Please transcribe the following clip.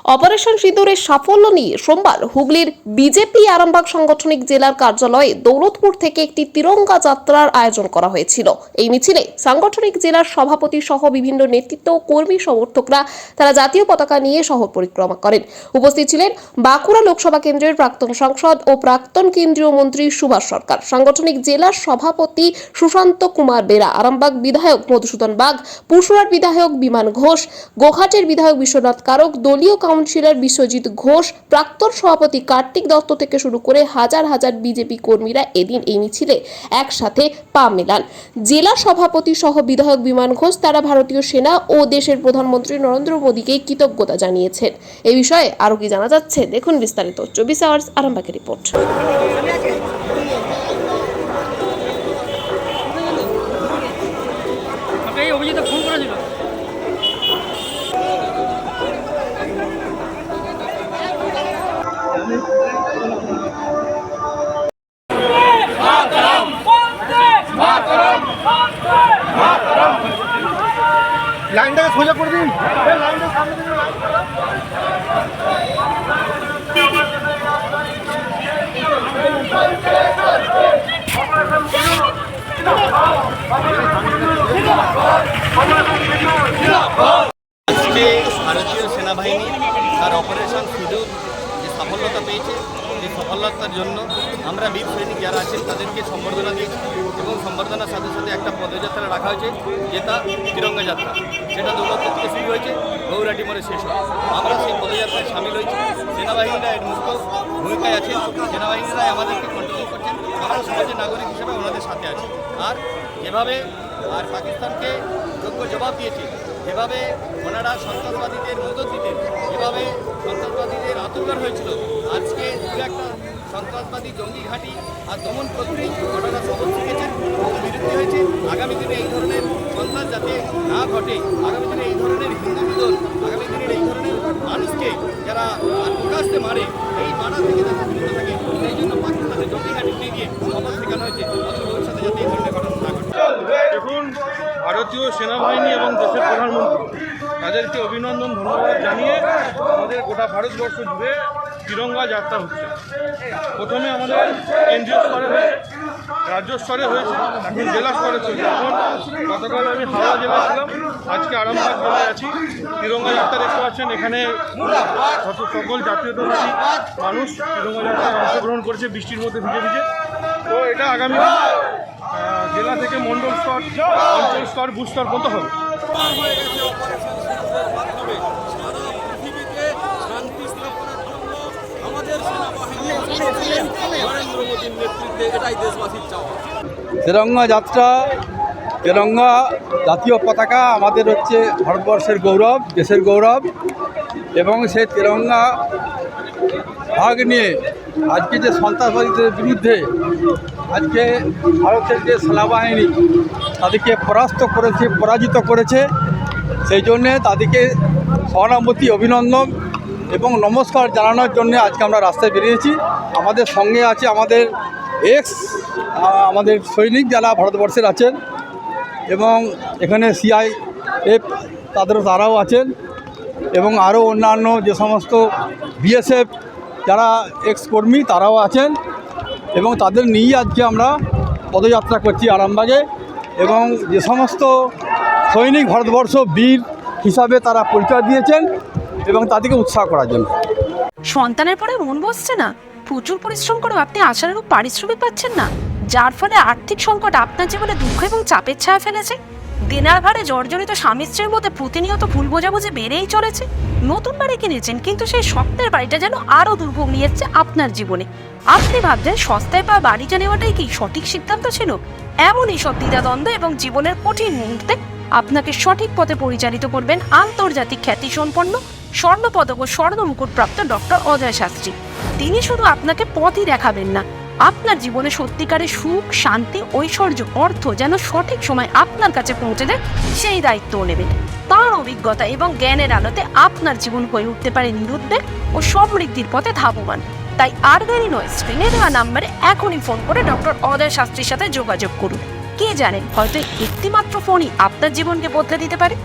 Operation সিঁদুরের সাফল্য নিয়ে সোমবার হুগলির বিজেপি আরামবাগ সাংগঠনিক জেলার কার্যালয়ে দৌলতপুর থেকে একটি তিরঙ্গা যাত্রার আয়োজন করা হয়েছিল। এই মিছিলে সাংগঠনিক জেলার সভাপতি সহ বিভিন্ন নেতৃত্ব ও কর্মী সমর্থকরা তারা জাতীয় পতাকা নিয়ে শহর পরিক্রমা করেন। উপস্থিত ছিলেন বাঁকুড়া লোকসভা কেন্দ্রের প্রাক্তন সাংসদ ও প্রাক্তন কেন্দ্রীয় মন্ত্রী সুভাষ সরকার, সাংগঠনিক জেলার সভাপতি সুশান্ত কুমার বেরা, আরামবাগ বিধায়ক মধুসূদন বাগ, পুরসুরার বিধায়ক বিমান ঘোষ, গোঘাটের বিধায়ক বিশ্বনাথ কারক, দলীয় কাউন্সিলর বিশ্বজিৎ ঘোষ, প্রাক্তন সভাপতি কার্তিক দত্ত থেকে শুরু করে হাজার হাজার বিজেপি কর্মীরা এদিন এই মিছিলে একসাথে পা মেলান। জেলা সভাপতি সহ বিধায়ক বিমান ঘোষ তারা ভারতীয় সেনা ও দেশের প্রধানমন্ত্রী নরেন্দ্র মোদীকে কৃতজ্ঞতা জানিয়েছেন। এই বিষয়ে আরো কি জানা যাচ্ছে দেখুন বিস্তারিত 24 আওয়ার্স আরামবাগের রিপোর্ট। অভিজিৎ ফোন করেছিল। লাইনটাকে সোজা করে দিন, লাইনটা সামনে দিন। আজকে ভারতীয় সেনাবাহিনী তার অপারেশন সিঁদুর যে সফলতা পেয়েছে, এই সফলতার জন্য আমরা বীর সৈনিক যারা আছেন তাদেরকে সম্বর্ধনা দিয়েছি এবং সম্বর্ধনার সাথে সাথে একটা পদযাত্রা রাখা হয়েছে, যেটা তিরঙ্গা যাত্রা। সেটা দৌলতপুর থেকে শুরু হয়েছে, গৌরাটি মোড়ে শেষ হয়। আমরা সেই পদযাত্রায় সামিল হয়েছি। সেনাবাহিনীরা এর মুখ্য ভূমিকায় আছে, সেনাবাহিনীরাই আমাদেরকে কন্ট্রোল করছেন। আমরা সমাজের নাগরিক হিসেবে ওনাদের সাথে আছি। আর যেভাবে পাকিস্তানকে যোগ্য জবাব দিয়েছে, যেভাবে ওনারা সন্ত্রাসবাদীদের মদত দিতেন, যেভাবে সন্ত্রাসবাদীদের আতঙ্কার হয়েছিল, আজকে দু একটা সন্ত্রাসবাদী জঙ্গি ঘাঁটি আর দমন প্রক্রিয়া ঘটনা সবল শিখেছেন, বিরুদ্ধে হয়েছে। আগামী দিনে এই ধরনের সন্ত্রাস যাতে না ঘটে, আগামী দিনে এই ধরনের হিন্দু বিদ্রোহ, আগামী দিনের এই ধরনের মানুষকে যারা প্রকাশ্যে মারে, এই মারা থেকে যাতে বিরত থাকে, সেই জন্য পাকিস্তানের জঙ্গি ঘাঁটি নিয়ে গিয়ে সবল শেখানো হয়েছে। ভবিষ্যতে যাতে এই ধরনের ঘটনা না ঘটে। দেখুন, ভারতীয় সেনাবাহিনী এবং দেশের প্রধানমন্ত্রী তাদেরকে অভিনন্দন ধন্যবাদ জানিয়ে আমাদের গোটা ভারতবর্ষ জুড়ে তিরঙ্গা যাত্রা হচ্ছে। প্রথমে আমাদের কেন্দ্রীয় স্তরে হয়েছে, রাজ্য স্তরে হয়েছে, এখন জেলা স্তরে চলছে। এখন গতকাল আমি হাওড়া জেলা ছিলাম, আজকে আরামবাগ জেলায় আছি। তিরঙ্গা যাত্রা দেখতে পাচ্ছেন, এখানে সকল জাতীয়তাবাদী মানুষ তিরঙ্গা যাত্রায় অংশগ্রহণ করেছে বৃষ্টির মধ্যে ভিজে ভিজে। তো এটা আগামী জেলা থেকে মণ্ডল স্তর, অঞ্চল স্তর, বুথ স্তর পর্যন্ত হবে। শান্তি স্থাপনের জন্য আমাদের সেনাবাহিনী নরেন্দ্র মোদীর নেতৃত্বে এটাই দেশবাসীর চাওয়া। তিরঙ্গা যাত্রা, তিরঙ্গা জাতীয় পতাকা আমাদের হচ্ছে ভারতবর্ষের গৌরব, দেশের গৌরব। এবং সেই তিরঙ্গা ভাগ নিয়ে আজকে যে সন্ত্রাসবাদীদের বিরুদ্ধে আজকে ভারতের যে সেনাবাহিনী তাদেরকে পরাজিত করেছে, সেই জন্যে তাদেরকে সহানুভূতি, অভিনন্দন এবং নমস্কার জানানোর জন্য আজকে আমরা রাস্তায় বেরিয়েছি। আমাদের সঙ্গে আছে আমাদের আমাদের সৈনিক যারা ভারতবর্ষের আছেন, এবং এখানে সিআইএফ তারাও আছেন, এবং আরও অন্যান্য যে সমস্ত বিএসএফ যারা কর্মী তারাও আছেন, এবং তাদের নিয়েই আজকে আমরা পদযাত্রা করছি আরামবাগে। এবং যে সমস্ত সৈনিক ভারতবর্ষ বীর হিসাবে তারা পরিচয় দিয়েছেন, এবং তাদেরকে উৎসাহ করার জন্য। সন্তানের পরে মন বসছে না, প্রচুর পরিশ্রম করেও আপনি আশানুরূপ পারিশ্রমিক পাচ্ছেন না, যার ফলে আর্থিক সংকট আপনার জীবনে দুঃখ এবং চাপের ছায়া ফেলেছে। দেনার ভারে জর্জরিত স্বামী স্ত্রীর মধ্যে প্রতিনিয়ত ভুল বোঝাবুঝি বেড়েই চলেছে। নতুন বাড়ি কিনেছেন, কিন্তু সেই স্বপ্নের বাড়িটা যেন আরও দুর্ভোগ নিয়ে এসছে আপনার জীবনে। আপনি ভাবছেন সস্তায় পাওয়া বাড়িটা নেওয়াটাই কি সঠিক সিদ্ধান্ত ছিল? এমনই সব দ্বিধাদ্বন্দ্ব এবং জীবনের কঠিন মুহূর্তে আপনাকে সঠিক পথে পরিচালিত করবেন আন্তর্জাতিক খ্যাতিসম্পন্ন স্বর্ণপদক ও স্বর্ণ মুকুটপ্রাপ্ত ডক্টর অজয় শাস্ত্রী। তিনি শুধু আপনাকে পথই দেখাবেন না, আপনার জীবনে সত্যিকারের সুখ, শান্তি, ঐশ্বর্য, অর্থ যেন সঠিক সময় আপনার কাছে পৌঁছে দেয় সেই দায়িত্বও নেবেন। তার অভিজ্ঞতা এবং জ্ঞানের আলোতে আপনার জীবন হয়ে উঠতে পারে নিরুদ্বেগ ও সমৃদ্ধির পথে ধাবমান। তাই আর দেরি নয়, স্ক্রিনে দেওয়া নাম্বারে এখনই ফোন করে ডক্টর অজয় শাস্ত্রীর সাথে যোগাযোগ করুন। কে জানেন, হয়তো একটি মাত্র ফোনই আপনার জীবনকে বদলে দিতে পারে।